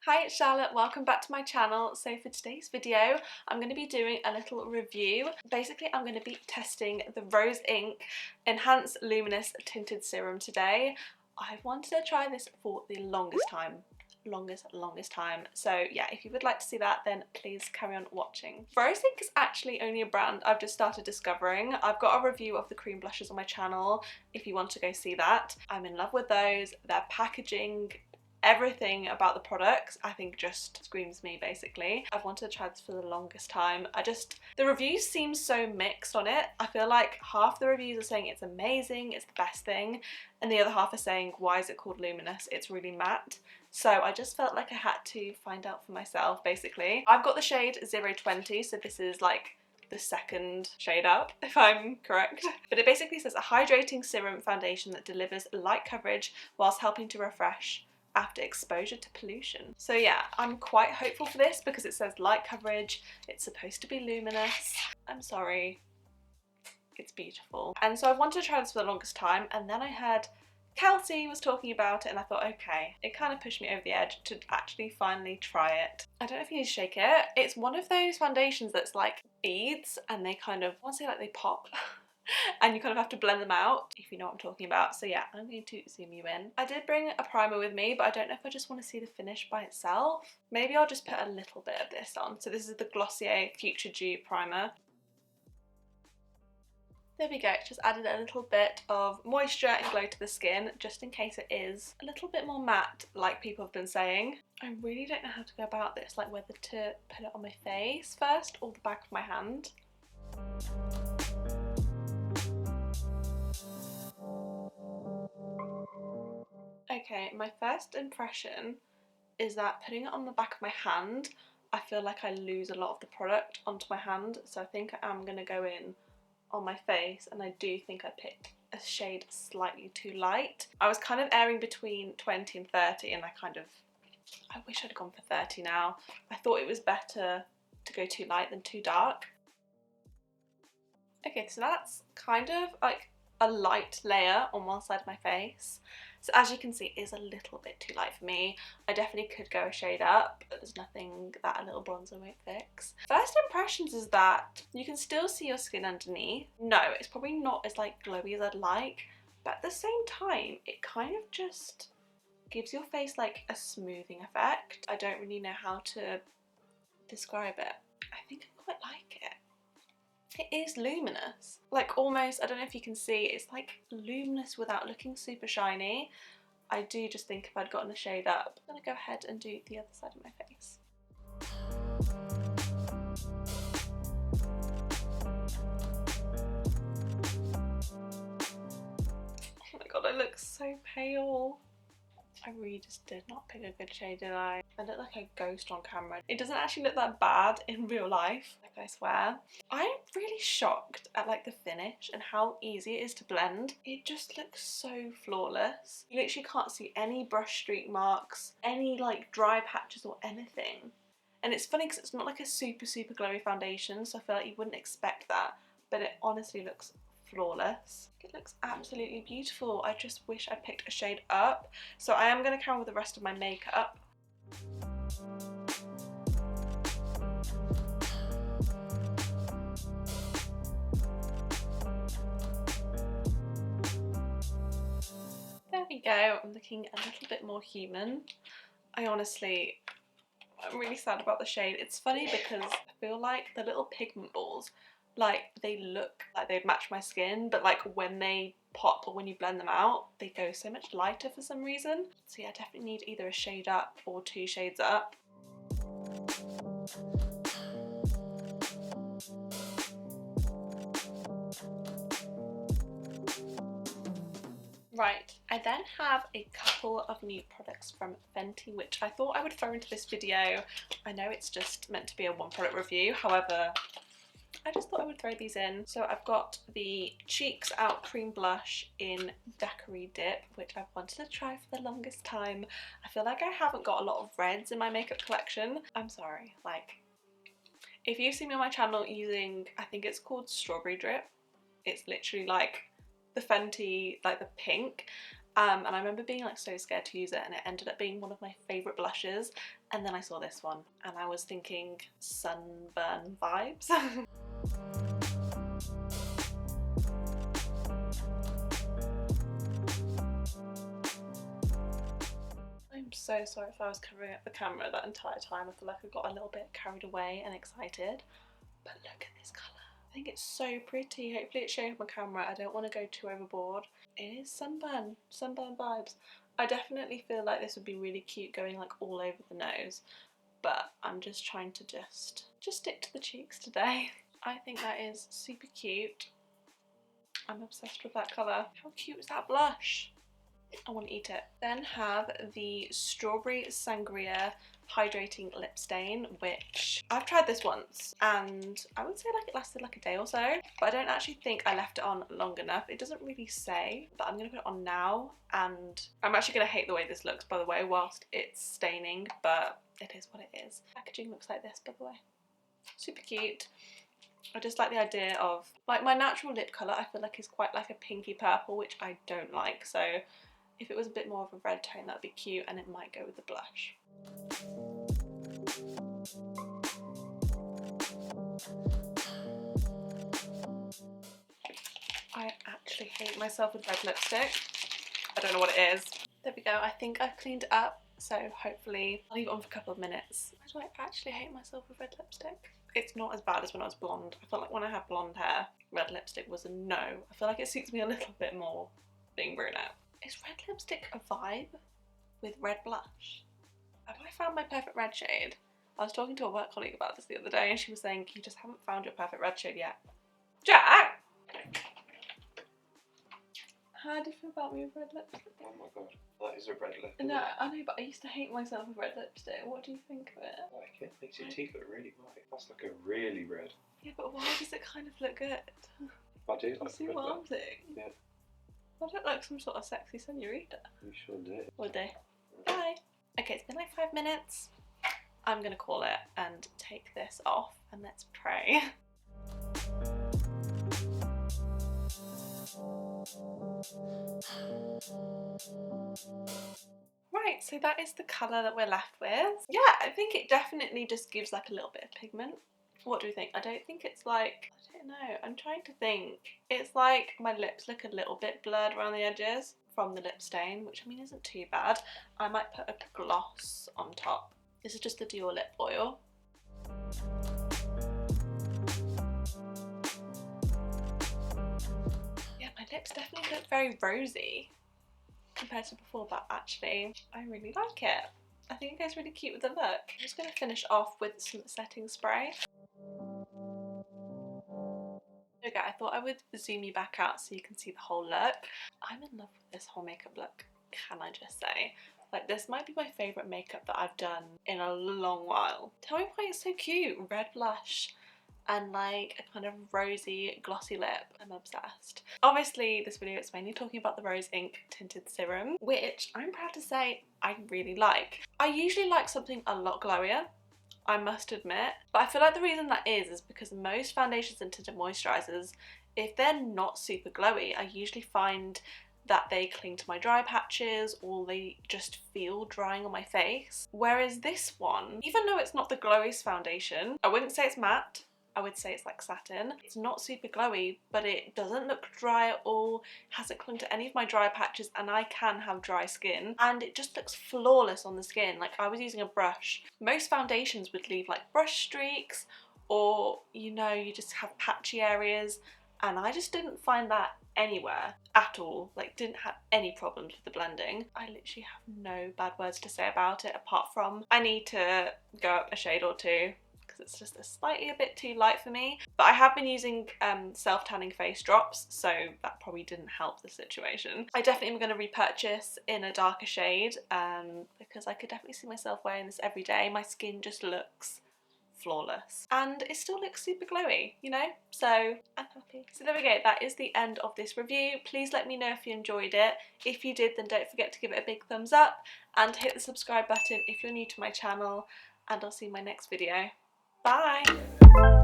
Hi, it's Charlotte. Welcome back to my channel. So for today's video, I'm going to be doing a little review. Basically, I'm going to be testing the Rose Inc Enhanced Luminous Tinted Serum today. I've wanted to try this for the longest time. Longest time. So yeah, if you would like to see that, then please carry on watching. Rose Inc is actually only a brand I've just started discovering. I've got a review of the cream blushes on my channel if you want to go see that. I'm in love with those. Their packaging, everything about the products I think just screams me basically. I've wanted to try this for the longest time. The reviews seem so mixed on it. I feel like half the reviews are saying it's amazing, it's the best thing, and the other half are saying why is it called luminous, it's really matte. So I just felt like I had to find out for myself basically. I've got the shade 020, so this is like the second shade up, if I'm correct. But it basically says a hydrating serum foundation that delivers light coverage whilst helping to refresh after exposure to pollution. So yeah, I'm quite hopeful for this because it says light coverage, it's supposed to be luminous. I'm sorry, it's beautiful. And so I wanted to try this for the longest time, and then I heard Kelsey was talking about it and I thought, okay, it kind of pushed me over the edge to actually finally try it. I don't know if you need to shake it. It's one of those foundations that's like beads and they kind of, I want to say like they pop. And you kind of have to blend them out, if you know what I'm talking about. So yeah, I'm going to zoom you in. I did bring a primer with me, but I don't know if I just want to see the finish by itself. Maybe I'll just put a little bit of this on. So this is the Glossier Future Dew primer. There we go, just added a little bit of moisture and glow to the skin, just in case it is a little bit more matte, like people have been saying. I really don't know how to go about this, like whether to put it on my face first or the back of my hand. Okay, my first impression is that putting it on the back of my hand, I feel like I lose a lot of the product onto my hand, so I think I am going to go in on my face, and I do think I picked a shade slightly too light. I was kind of erring between 20 and 30 and I wish I'd gone for 30 now. I thought it was better to go too light than too dark. Okay, so that's kind of like a light layer on one side of my face. So as you can see, it is a little bit too light for me. I definitely could go a shade up, but there's nothing that a little bronzer won't fix. First impressions is that you can still see your skin underneath. No, it's probably not as like glowy as I'd like, but at the same time, it kind of just gives your face like a smoothing effect. I don't really know how to describe it. I think I quite like it. It is luminous, like almost, I don't know if you can see, it's like luminous without looking super shiny. I do just think if I'd gotten a shade up, I'm gonna go ahead and do the other side of my face. Oh my god, I look so pale. I really just did not pick a good shade, did I? I look like a ghost on camera. It doesn't actually look that bad in real life, like I swear. I'm really shocked at like the finish and how easy it is to blend. It just looks so flawless. You literally can't see any brush streak marks, any like dry patches or anything. And it's funny because it's not like a super glowy foundation, so I feel like you wouldn't expect that, but it honestly looks flawless. It looks absolutely beautiful. I just wish I picked a shade up. So I am going to carry on with the rest of my makeup. There we go. I'm looking a little bit more human. I'm really sad about the shade. It's funny because I feel like the little pigment balls, like they look like they'd match my skin, but like when they pop or when you blend them out, they go so much lighter for some reason. So yeah, I definitely need either a shade up or 2 shades up. Right, I then have a couple of new products from Fenty, which I thought I would throw into this video. I know it's just meant to be a one product review, however, I just thought I would throw these in. So I've got the Cheeks Out Cream Blush in Daiquiri Dip, which I've wanted to try for the longest time. I feel like I haven't got a lot of reds in my makeup collection. I'm sorry, like, if you've seen me on my channel using, I think it's called Strawberry Drip, it's literally like the Fenty, like the pink. And I remember being like so scared to use it, and it ended up being one of my favourite blushes, and then I saw this one and I was thinking sunburn vibes. I'm so sorry if I was covering up the camera that entire time. I feel like I got a little bit carried away and excited. But look at this colour. I think it's so pretty. Hopefully it shows my camera. I don't want to go too overboard. It is sunburn vibes. I definitely feel like this would be really cute going like all over the nose. But I'm just trying to just stick to the cheeks today. I think that is super cute. I'm obsessed with that colour. How cute is that blush? I want to eat it. Then have the Strawberry Sangria Hydrating Lip Stain, which I've tried this once and I would say like it lasted like a day or so, but I don't actually think I left it on long enough. It doesn't really say, but I'm going to put it on now, and I'm actually going to hate the way this looks, by the way, whilst it's staining, but it is what it is. Packaging looks like this, by the way. Super cute. I just like the idea of, like, my natural lip colour I feel like is quite like a pinky purple, which I don't like, so if it was a bit more of a red tone that would be cute, and it might go with the blush. I actually hate myself with red lipstick. I don't know what it is. There we go. I think I've cleaned it up, so hopefully I'll leave it on for a couple of minutes. Why do I actually hate myself with red lipstick? It's not as bad as when I was blonde. I felt like when I had blonde hair, red lipstick was a no. I feel like it suits me a little bit more being brunette. Is red lipstick a vibe with red blush? Have I found my perfect red shade? I was talking to a work colleague about this the other day and she was saying you just haven't found your perfect red shade yet. Jack! How do you feel about me with red lipstick? Oh my god, that is a red lip. No, I know, but I used to hate myself with red lipstick. What do you think of it? I like it. Makes your teeth look really white. That's like a really red. Yeah, but why does it kind of look good? I do like See red what lip. I'm saying? Yeah. I look like some sort of sexy senorita. You sure do. Would they? Bye. Okay, it's been like 5 minutes. I'm gonna call it and take this off and let's pray. Right, so that is the colour that we're left with. Yeah, I think it definitely just gives like a little bit of pigment. What do we think? I don't think it's like, I don't know, I'm trying to think. It's like my lips look a little bit blurred around the edges from the lip stain, which I mean isn't too bad. I might put a gloss on top. This is just the Dior lip oil. Yeah, my lips definitely look very rosy compared to before, but actually I really like it. I think it goes really cute with the look. I'm just going to finish off with some setting spray. Okay, I thought I would zoom you back out so you can see the whole look. I'm in love with this whole makeup look, can I just say. Like, this might be my favourite makeup that I've done in a long while. Tell me why it's so cute. Red blush and like a kind of rosy glossy lip. I'm obsessed. Obviously this video is mainly talking about the Rose Inc Tinted Serum, which I'm proud to say I really like. I usually like something a lot glowier, I must admit, but I feel like the reason that is because most foundations and tinted moisturisers, if they're not super glowy, I usually find that they cling to my dry patches or they just feel drying on my face. Whereas this one, even though it's not the glowiest foundation, I wouldn't say it's matte, I would say it's like satin. It's not super glowy, but it doesn't look dry at all, hasn't clung to any of my dry patches, and I can have dry skin, and it just looks flawless on the skin. Like, I was using a brush. Most foundations would leave like brush streaks, or you know, you just have patchy areas, and I just didn't find that anywhere at all. Like, didn't have any problems with the blending. I literally have no bad words to say about it, apart from I need to go up a shade or two because it's just a bit too light for me. But I have been using self-tanning face drops, so that probably didn't help the situation. I definitely am going to repurchase in a darker shade because I could definitely see myself wearing this every day. My skin just looks flawless and it still looks super glowy, you know, so I'm happy. So there we go, that is the end of this review. Please let me know if you enjoyed it. If you did, then don't forget to give it a big thumbs up and hit the subscribe button if you're new to my channel, and I'll see you in my next video. Bye!